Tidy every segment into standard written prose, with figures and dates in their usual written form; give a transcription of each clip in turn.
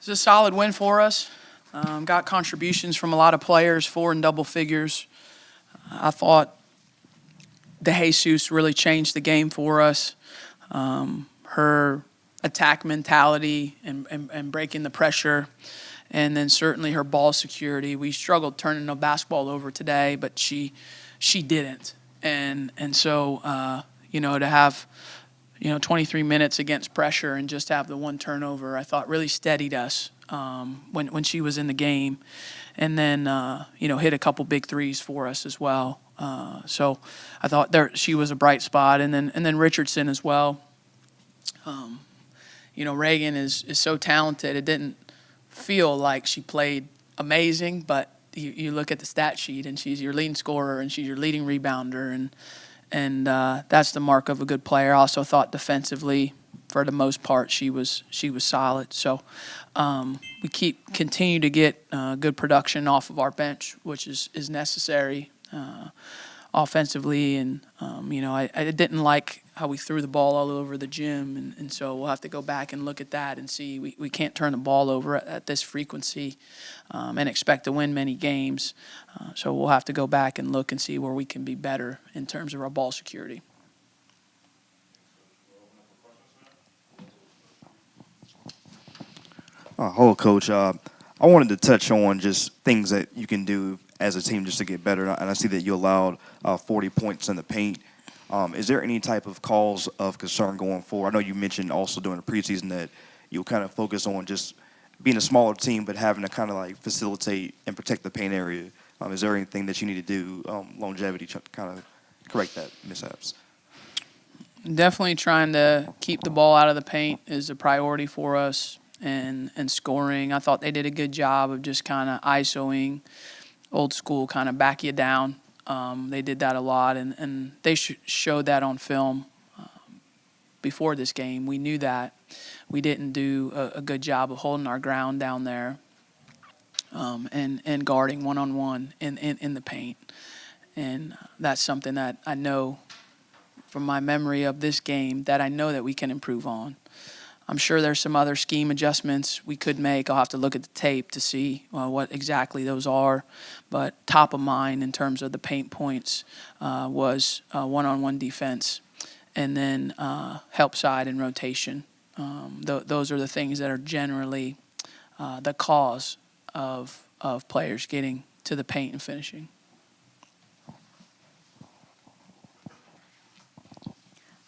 It's a solid win for us. Got contributions from a lot of players, 4 and double figures. I thought De Jesus really changed the game for us. Her attack mentality and breaking the pressure, and then certainly her ball security. We struggled turning the basketball over today, but she didn't. And so, to have 23 minutes against pressure and just have the one turnover, I thought really steadied us when she was in the game. And then, hit a couple big threes for us as well. So I thought she was a bright spot. And then Richardson as well. Reagan is so talented. It didn't feel like she played amazing, but you look at the stat sheet and she's your leading scorer and she's your leading rebounder. And that's the mark of a good player. I also thought defensively, for the most part, she was solid. So we continue to get good production off of our bench, which is necessary offensively. And I didn't like how we threw the ball all over the gym, and so we'll have to go back and look at that and see. We can't turn the ball over at this frequency and expect to win many games. So we'll have to go back and look and see where we can be better in terms of our ball security. Hello, Coach. I wanted to touch on just things that you can do as a team just to get better. And I see that you allowed 40 points in the paint. Is there any type of cause of concern going forward? I know you mentioned also during the preseason that you'll kind of focus on just being a smaller team, but having to kind of like facilitate and protect the paint area. Is there anything that you need to do, longevity, to kind of correct that mishaps? Definitely trying to keep the ball out of the paint is a priority for us, and scoring. I thought they did a good job of just kind of ISOing, old school, kind of back you down. They did that a lot, and they showed that on film before this game. We knew that. We didn't do a good job of holding our ground down there and guarding one-on-one in the paint. And that's something that I know from my memory of this game that I know that we can improve on. I'm sure there's some other scheme adjustments we could make. I'll have to look at the tape to see what exactly those are. But top of mind in terms of the paint points was one-on-one defense, and then help side and rotation. Those are the things that are generally the cause of players getting to the paint and finishing.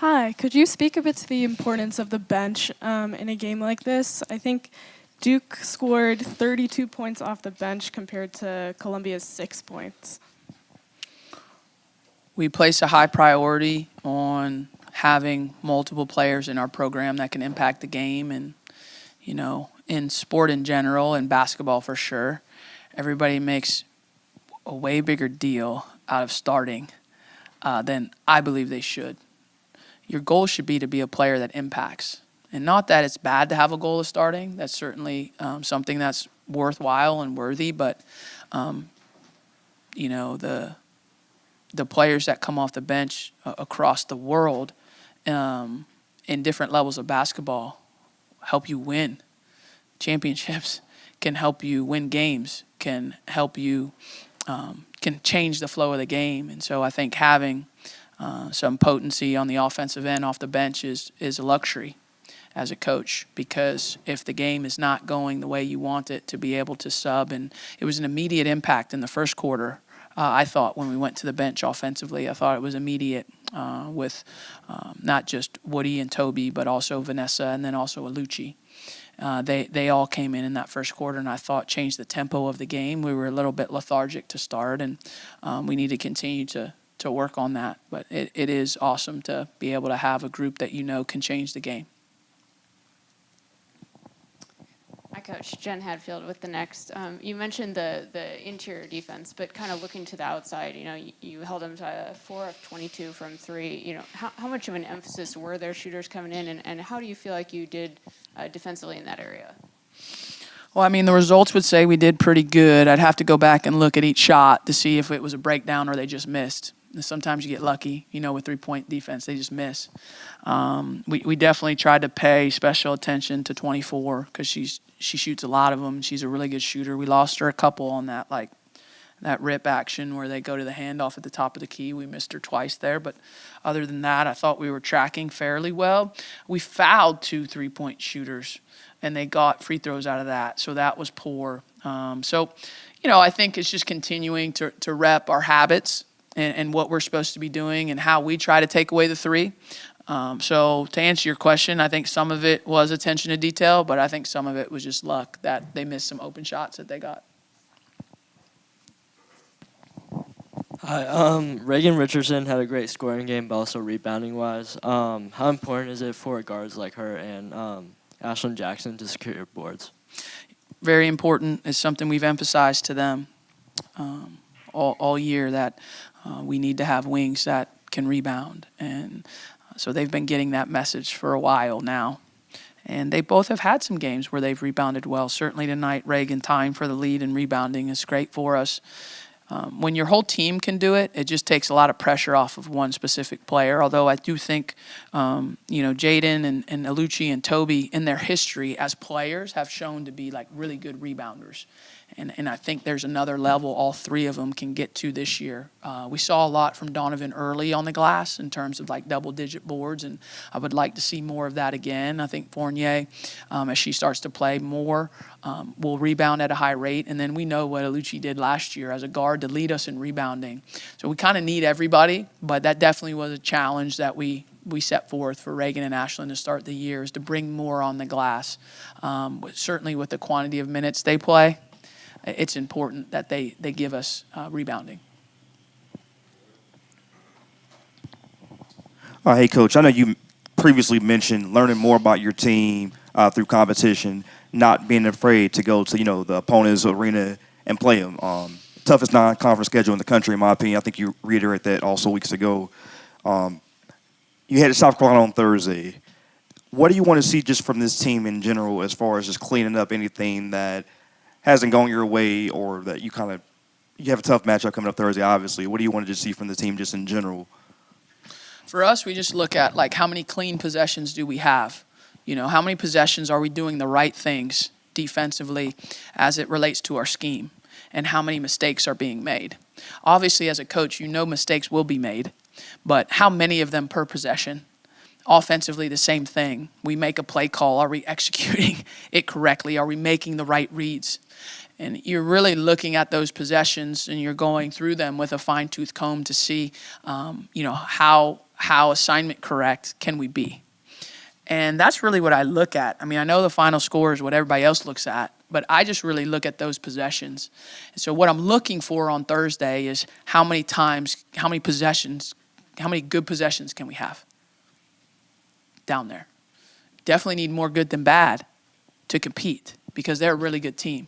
Hi, could you speak a bit to the importance of the bench in a game like this? I think Duke scored 32 points off the bench compared to Columbia's 6 points. We place a high priority on having multiple players in our program that can impact the game, and in sport in general and basketball for sure, everybody makes a way bigger deal out of starting than I believe they should. Your goal should be to be a player that impacts. And not that it's bad to have a goal of starting. That's certainly something that's worthwhile and worthy. But, the players that come off the bench across the world in different levels of basketball help you win championships, can help you win games, can help you, can change the flow of the game. And so I think having some potency on the offensive end off the bench is a luxury as a coach, because if the game is not going the way you want it, to be able to sub. And it was an immediate impact in the first quarter. I thought when we went to the bench offensively, I thought it was immediate with not just Woody and Toby, but also Vanessa and then also Alucci. They all came in that first quarter, and I thought changed the tempo of the game. We were a little bit lethargic to start, and we need to continue to work on that. But it is awesome to be able to have a group that can change the game. Hi, Coach. Jen Hadfield with the Next. You mentioned the interior defense, but kind of looking to the outside, you held them to 4 of 22 from 3. How much of an emphasis were there shooters coming in, and how do you feel like you did defensively in that area? Well, I mean, the results would say we did pretty good. I'd have to go back and look at each shot to see if it was a breakdown or they just missed. And sometimes you get lucky, with 3-point defense. They just miss. We definitely tried to pay special attention to 24 because she shoots a lot of them. She's a really good shooter. We lost her a couple on that rip action where they go to the handoff at the top of the key. We missed her twice there. But other than that, I thought we were tracking fairly well. We fouled 2 3-point shooters, and they got free throws out of that. So that was poor. I think it's just continuing to rep our habits and what we're supposed to be doing and how we try to take away the 3. So to answer your question, I think some of it was attention to detail, but I think some of it was just luck that they missed some open shots that they got. Hi, Reagan Richardson had a great scoring game, but also rebounding-wise. How important is it for guards like her and Ashlyn Jackson to secure boards? Very important. It's something we've emphasized to them all year that we need to have wings that can rebound. And so they've been getting that message for a while now. And they both have had some games where they've rebounded well. Certainly tonight, Reagan tying for the lead in rebounding is great for us. When your whole team can do it, it just takes a lot of pressure off of one specific player. Although I do think, Jaden and Alucci and Toby in their history as players have shown to be like really good rebounders. And I think there's another level all 3 of them can get to this year. We saw a lot from Donovan early on the glass in terms of like double-digit boards, and I would like to see more of that again. I think Fournier, as she starts to play more, will rebound at a high rate. And then we know what Alucci did last year as a guard to lead us in rebounding. So we kind of need everybody, but that definitely was a challenge that we set forth for Reagan and Ashlyn to start the year, is to bring more on the glass. Certainly with the quantity of minutes they play, it's important that they give us rebounding. Hey, Coach, I know you previously mentioned learning more about your team through competition, not being afraid to go to, the opponent's arena and play them. Toughest non-conference schedule in the country, in my opinion. I think you reiterated that also weeks ago. You headed to South Carolina on Thursday. What do you want to see just from this team in general as far as just cleaning up anything that hasn't gone your way, or that you have a tough matchup coming up Thursday, obviously. What do you want to just see from the team just in general? For us, we just look at like how many clean possessions do we have? How many possessions are we doing the right things defensively as it relates to our scheme, and how many mistakes are being made? Obviously, as a coach, mistakes will be made, but how many of them per possession? Offensively, the same thing. We make a play call. Are we executing it correctly? Are we making the right reads? And you're really looking at those possessions, and you're going through them with a fine-tooth comb to see, how assignment correct can we be? And that's really what I look at. I mean, I know the final score is what everybody else looks at, but I just really look at those possessions. And so what I'm looking for on Thursday is how many good possessions can we have down there? Definitely need more good than bad to compete, because they're a really good team.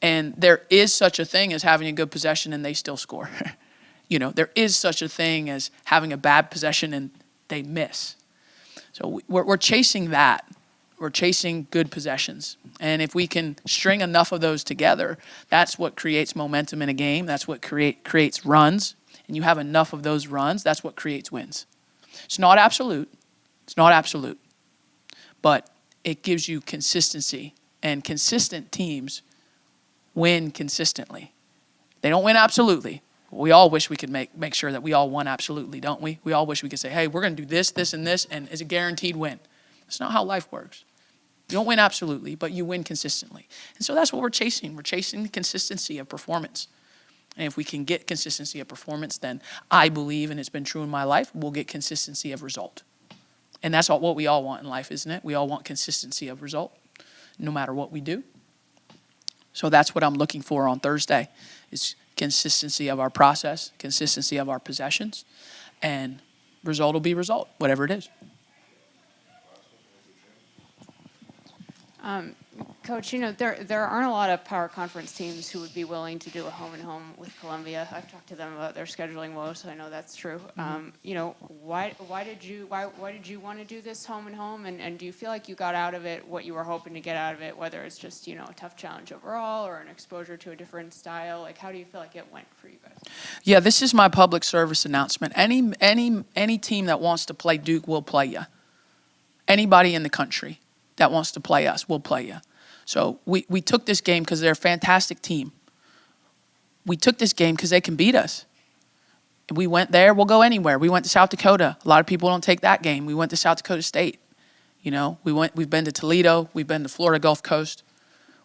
And there is such a thing as having a good possession and they still score. There is such a thing as having a bad possession and they miss. So we're chasing that. We're chasing good possessions. And if we can string enough of those together, that's what creates momentum in a game. That's what creates runs. And you have enough of those runs, that's what creates wins. It's not absolute. But it gives you consistency. And consistent teams win consistently. They don't win absolutely. We all wish we could make sure that we all won absolutely, don't we? We all wish we could say, hey, we're going to do this, this, and this, and it's a guaranteed win. That's not how life works. You don't win absolutely, but you win consistently. And so that's what we're chasing. We're chasing the consistency of performance. And if we can get consistency of performance, then I believe, and it's been true in my life, we'll get consistency of result. And that's what we all want in life, isn't it? We all want consistency of result, no matter what we do. So that's what I'm looking for on Thursday, is consistency of our process, consistency of our possessions, and result will be result, whatever it is. Coach, there aren't a lot of power conference teams who would be willing to do a home and home with Columbia. I've talked to them about their scheduling woes, so I know that's true. Why did you want to do this home and home? And do you feel like you got out of it what you were hoping to get out of it, whether it's just a tough challenge overall or an exposure to a different style? Like, how do you feel like it went for you guys? Yeah, this is my public service announcement. Any team that wants to play Duke will play you. Anybody in the country that wants to play us will play you. So we took this game because they're a fantastic team. We took this game because they can beat us. We went there. We'll go anywhere. We went to South Dakota. A lot of people don't take that game. We went to South Dakota State. We've been to Toledo. We've been to Florida Gulf Coast.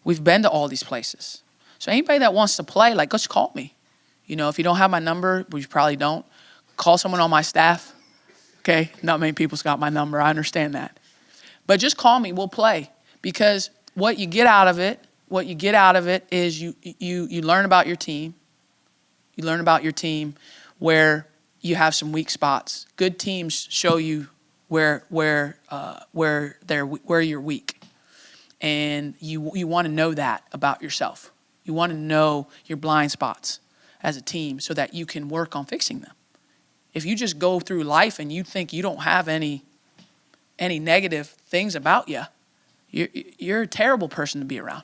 We've been to all these places. So anybody that wants to play, just call me. If you don't have my number, which you probably don't, call someone on my staff. Okay? Not many people's got my number. I understand that. But just call me. We'll play. Because what you get out of it is you learn about your team. You learn about your team where you have some weak spots. Good teams show you where you're weak, and you want to know that about yourself. You want to know your blind spots as a team so that you can work on fixing them. If you just go through life and you think you don't have any negative things about you, you're a terrible person to be around.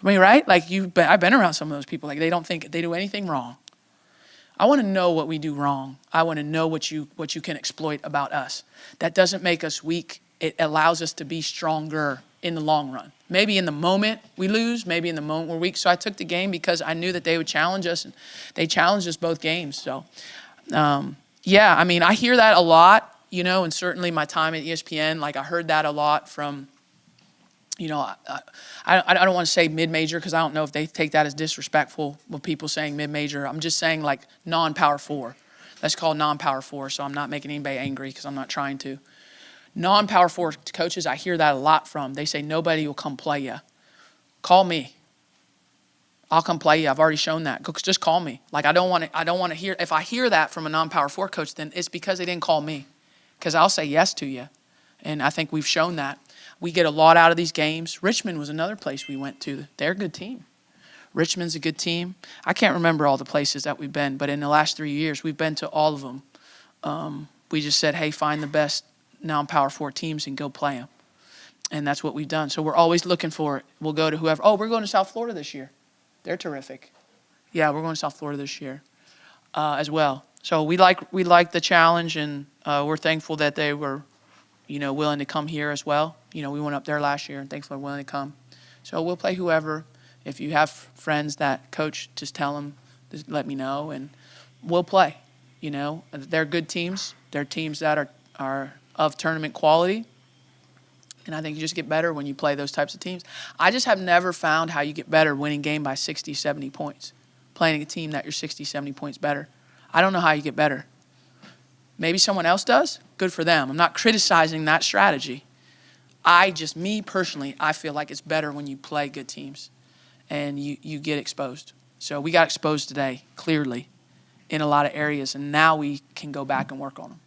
I mean, right? I've been around some of those people. They don't think they do anything wrong. I want to know what we do wrong. I want to know what you can exploit about us. That doesn't make us weak. It allows us to be stronger in the long run. Maybe in the moment we lose, maybe in the moment we're weak. So I took the game because I knew that they would challenge us, and they challenged us both games. So, I hear that a lot. And certainly my time at ESPN, I heard that a lot from, I don't want to say mid-major because I don't know if they take that as disrespectful with people saying mid-major. I'm just saying non-power four. Let's call non-power four, so I'm not making anybody angry because I'm not trying to. Non-power four coaches, I hear that a lot from. They say nobody will come play you. Call me. I'll come play you. I've already shown that. Just call me. I don't want to hear. If I hear that from a non-power four coach, then it's because they didn't call me. Because I'll say yes to you. And I think we've shown that. We get a lot out of these games. Richmond was another place we went to. They're a good team. Richmond's a good team. I can't remember all the places that we've been, but in the last 3 years, we've been to all of them. We just said, hey, find the best non-power four teams and go play them. And that's what we've done. So we're always looking for it. We'll go to whoever. Oh, we're going to South Florida this year. They're terrific. Yeah, we're going to South Florida this year as well. So we like the challenge, and we're thankful that they were, willing to come here as well. We went up there last year, and thankful they're willing to come. So we'll play whoever. If you have friends that coach, just tell them, just let me know, and we'll play. They're good teams. They're teams that are of tournament quality, and I think you just get better when you play those types of teams. I just have never found how you get better winning game by 60, 70 points, playing a team that you're 60, 70 points better. I don't know how you get better. Maybe someone else does. Good for them. I'm not criticizing that strategy. Me personally, I feel like it's better when you play good teams and you get exposed. So we got exposed today, clearly, in a lot of areas, and now we can go back and work on them.